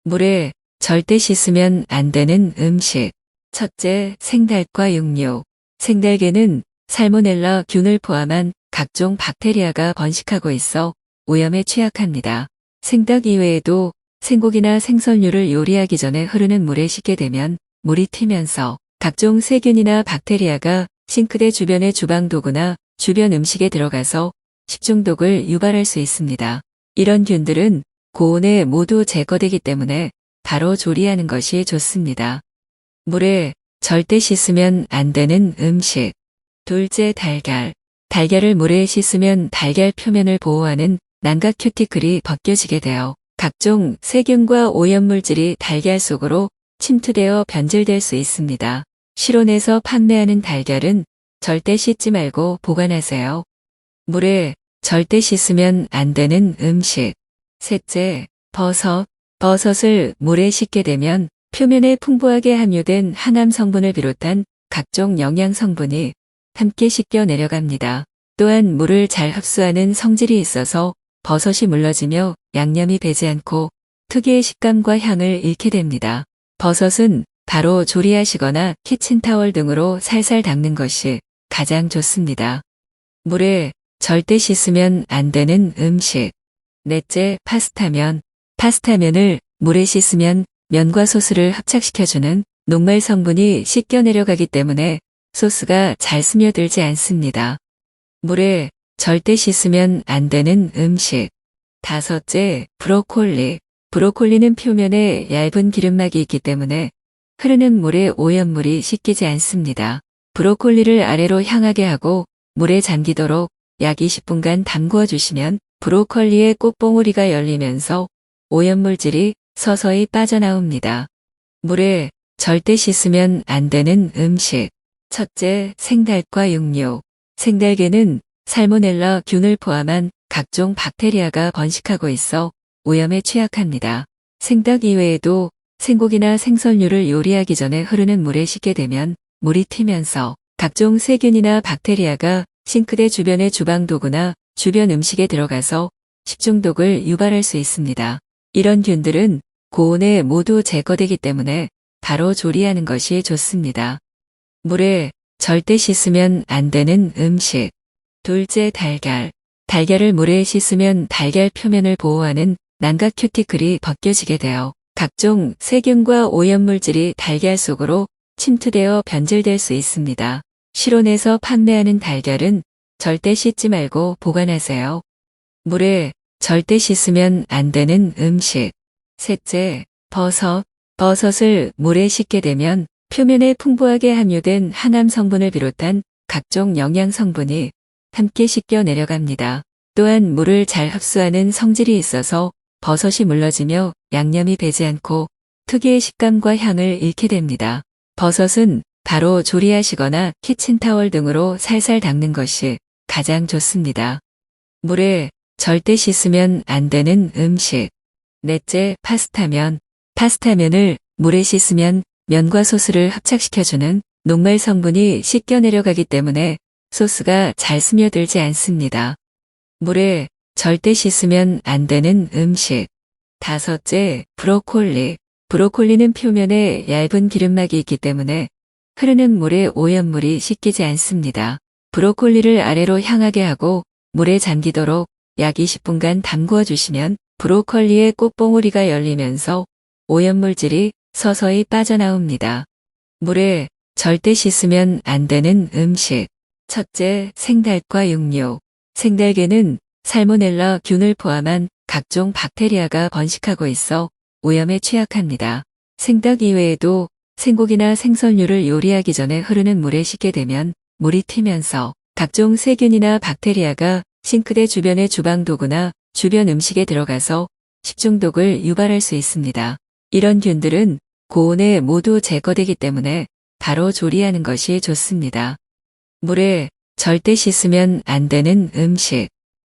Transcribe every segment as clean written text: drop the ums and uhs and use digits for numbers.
물에 절대 씻으면 안 되는 음식. 첫째, 생닭과 육류. 생닭에는 살모넬라 균을 포함한 각종 박테리아가 번식하고 있어 오염에 취약합니다. 생닭 이외에도 생고기나 생선류를 요리하기 전에 흐르는 물에 씻게 되면 물이 튀면서 각종 세균이나 박테리아가 싱크대 주변의 주방도구나 주변 음식에 들어가서 식중독을 유발할 수 있습니다. 이런 균들은 고온에 모두 제거되기 때문에 바로 조리하는 것이 좋습니다. 물에 절대 씻으면 안 되는 음식. 둘째, 달걀. 달걀을 물에 씻으면 달걀 표면을 보호하는 난각 큐티클이 벗겨지게 되어 각종 세균과 오염물질이 달걀 속으로 침투되어 변질될 수 있습니다. 실온에서 판매하는 달걀은 절대 씻지 말고 보관하세요. 물에 절대 씻으면 안 되는 음식. 셋째, 버섯. 버섯을 물에 씻게 되면 표면에 풍부하게 함유된 항암 성분을 비롯한 각종 영양 성분이 함께 씻겨 내려갑니다. 또한 물을 잘 흡수하는 성질이 있어서 버섯이 물러지며 양념이 배지 않고 특유의 식감과 향을 잃게 됩니다. 버섯은 바로 조리하시거나 키친타월 등으로 살살 닦는 것이 가장 좋습니다. 물에 절대 씻으면 안 되는 음식. 넷째, 파스타면. 파스타면을 물에 씻으면 면과 소스를 합착시켜주는 녹말 성분이 씻겨 내려가기 때문에 소스가 잘 스며들지 않습니다. 물에 절대 씻으면 안 되는 음식. 다섯째, 브로콜리. 브로콜리는 표면에 얇은 기름막이 있기 때문에 흐르는 물에 오염물이 씻기지 않습니다. 브로콜리를 아래로 향하게 하고 물에 잠기도록 약 20분간 담그어 주시면 브로콜리의 꽃봉오리가 열리면서 오염물질이 서서히 빠져나옵니다. 물에 절대 씻으면 안 되는 음식. 첫째, 생닭과 육류. 생닭에는 살모넬라 균을 포함한 각종 박테리아가 번식하고 있어 오염에 취약합니다. 생닭 이외에도 생고기나 생선류를 요리하기 전에 흐르는 물에 씻게 되면 물이 튀면서 각종 세균이나 박테리아가 싱크대 주변의 주방도구나 주변 음식에 들어가서 식중독을 유발할 수 있습니다. 이런 균들은 고온에 모두 제거되기 때문에 바로 조리하는 것이 좋습니다. 물에 절대 씻으면 안 되는 음식. 둘째, 달걀. 달걀을 물에 씻으면 달걀 표면을 보호하는 난각 큐티클이 벗겨지게 되어 각종 세균과 오염물질이 달걀 속으로 침투되어 변질될 수 있습니다. 실온에서 판매하는 달걀은 절대 씻지 말고 보관하세요. 물에 절대 씻으면 안 되는 음식. 셋째, 버섯. 버섯을 물에 씻게 되면 표면에 풍부하게 함유된 항암 성분을 비롯한 각종 영양 성분이 함께 씻겨 내려갑니다. 또한 물을 잘 흡수하는 성질이 있어서 버섯이 물러지며 양념이 배지 않고 특유의 식감과 향을 잃게 됩니다. 버섯은 바로 조리하시거나 키친타월 등으로 살살 닦는 것이 가장 좋습니다. 물에 절대 씻으면 안 되는 음식. 넷째, 파스타면. 파스타면을 물에 씻으면 면과 소스를 합착시켜주는 녹말 성분이 씻겨 내려가기 때문에 소스가 잘 스며들지 않습니다. 물에 절대 씻으면 안 되는 음식. 다섯째, 브로콜리. 브로콜리는 표면에 얇은 기름막이 있기 때문에 흐르는 물에 오염물이 씻기지 않습니다. 브로콜리를 아래로 향하게 하고 물에 잠기도록 약 20분간 담그어 주시면 브로콜리의 꽃봉오리가 열리면서 오염물질이 서서히 빠져나옵니다. 물에 절대 씻으면 안 되는 음식. 첫째, 생닭과 육류. 생닭에는 살모넬라 균을 포함한 각종 박테리아가 번식하고 있어 오염에 취약합니다. 생닭 이외에도 생고기나 생선류를 요리하기 전에 흐르는 물에 씻게 되면 물이 튀면서 각종 세균이나 박테리아가 싱크대 주변의 주방도구나 주변 음식에 들어가서 식중독을 유발할 수 있습니다. 이런 균들은 고온에 모두 제거되기 때문에 바로 조리하는 것이 좋습니다. 물에 절대 씻으면 안 되는 음식.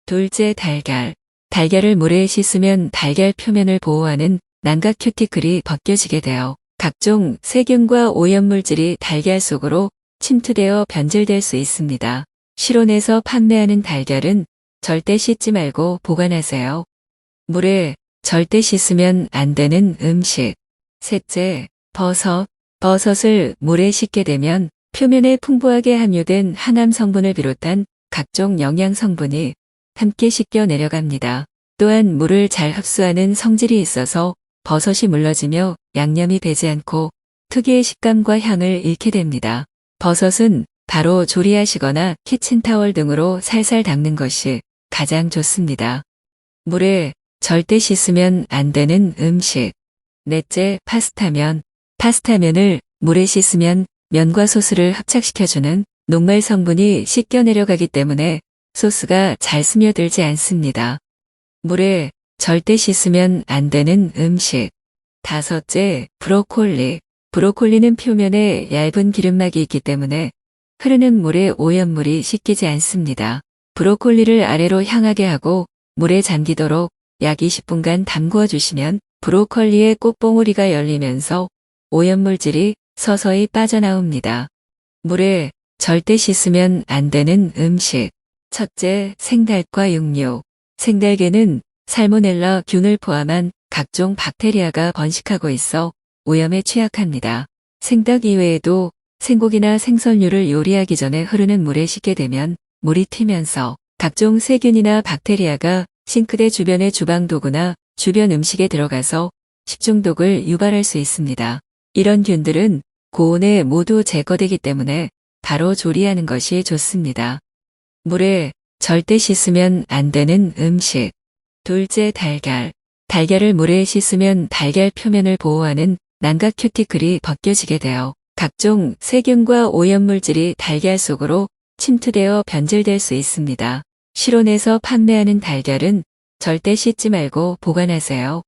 둘째, 달걀. 달걀을 물에 씻으면 달걀 표면을 보호하는 난각 큐티클이 벗겨지게 되어 각종 세균과 오염물질이 달걀 속으로 침투되어 변질될 수 있습니다. 실온에서 판매하는 달걀은 절대 씻지 말고 보관하세요. 물에 절대 씻으면 안 되는 음식. 셋째, 버섯. 버섯을 물에 씻게 되면 표면에 풍부하게 함유된 항암 성분을 비롯한 각종 영양 성분이 함께 씻겨 내려갑니다. 또한 물을 잘 흡수하는 성질이 있어서 버섯이 물러지며 양념이 배지 않고 특유의 식감과 향을 잃게 됩니다. 버섯은 바로 조리하시거나 키친타월 등으로 살살 닦는 것이 가장 좋습니다. 물에 절대 씻으면 안 되는 음식. 넷째, 파스타면. 파스타면을 물에 씻으면 면과 소스를 합착시켜주는 녹말 성분이 씻겨 내려가기 때문에 소스가 잘 스며들지 않습니다. 물에 절대 씻으면 안 되는 음식. 다섯째, 브로콜리. 브로콜리는 표면에 얇은 기름막이 있기 때문에 흐르는 물에 오염물이 씻기지 않습니다. 브로콜리를 아래로 향하게 하고 물에 잠기도록 약 20분간 담그어 주시면 브로콜리의 꽃봉오리가 열리면서 오염물질이 서서히 빠져나옵니다. 물에 절대 씻으면 안 되는 음식. 첫째, 생닭과 육류. 생닭에는 살모넬라 균을 포함한 각종 박테리아가 번식하고 있어 오염에 취약합니다. 생닭 이외에도 생고기나 생선류를 요리하기 전에 흐르는 물에 씻게 되면 물이 튀면서 각종 세균이나 박테리아가 싱크대 주변의 주방도구나 주변 음식에 들어가서 식중독을 유발할 수 있습니다. 이런 균들은 고온에 모두 제거되기 때문에 바로 조리하는 것이 좋습니다. 물에 절대 씻으면 안 되는 음식. 둘째, 달걀. 달걀을 물에 씻으면 달걀 표면을 보호하는 난각 큐티클이 벗겨지게 되어 각종 세균과 오염물질이 달걀 속으로 침투되어 변질될 수 있습니다. 실온에서 판매하는 달걀은 절대 씻지 말고 보관하세요.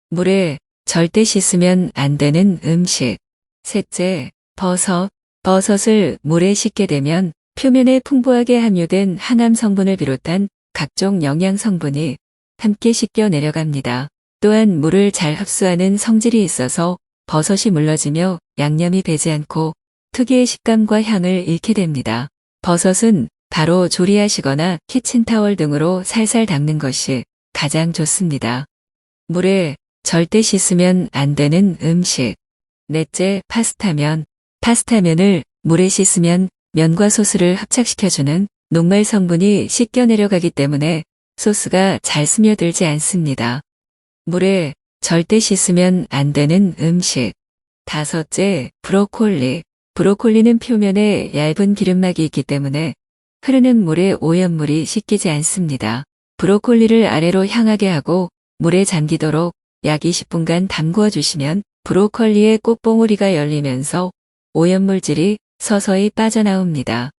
물에 절대 씻으면 안 되는 음식. 셋째, 버섯. 버섯을 물에 씻게 되면 표면에 풍부하게 함유된 항암 성분을 비롯한 각종 영양 성분이 함께 씻겨 내려갑니다. 또한 물을 잘 흡수하는 성질이 있어서 버섯이 물러지며 양념이 배지 않고 특유의 식감과 향을 잃게 됩니다. 버섯은 바로 조리하시거나 키친타월 등으로 살살 닦는 것이 가장 좋습니다. 물에 절대 씻으면 안 되는 음식. 넷째, 파스타면. 파스타면을 물에 씻으면 면과 소스를 합착시켜주는 녹말 성분이 씻겨 내려가기 때문에 소스가 잘 스며들지 않습니다. 물에 절대 씻으면 안 되는 음식. 다섯째, 브로콜리. 브로콜리는 표면에 얇은 기름막이 있기 때문에 흐르는 물에 오염물이 씻기지 않습니다. 브로콜리를 아래로 향하게 하고 물에 잠기도록 약 20분간 담그어 주시면 브로콜리의 꽃봉오리가 열리면서 오염물질이 서서히 빠져나옵니다.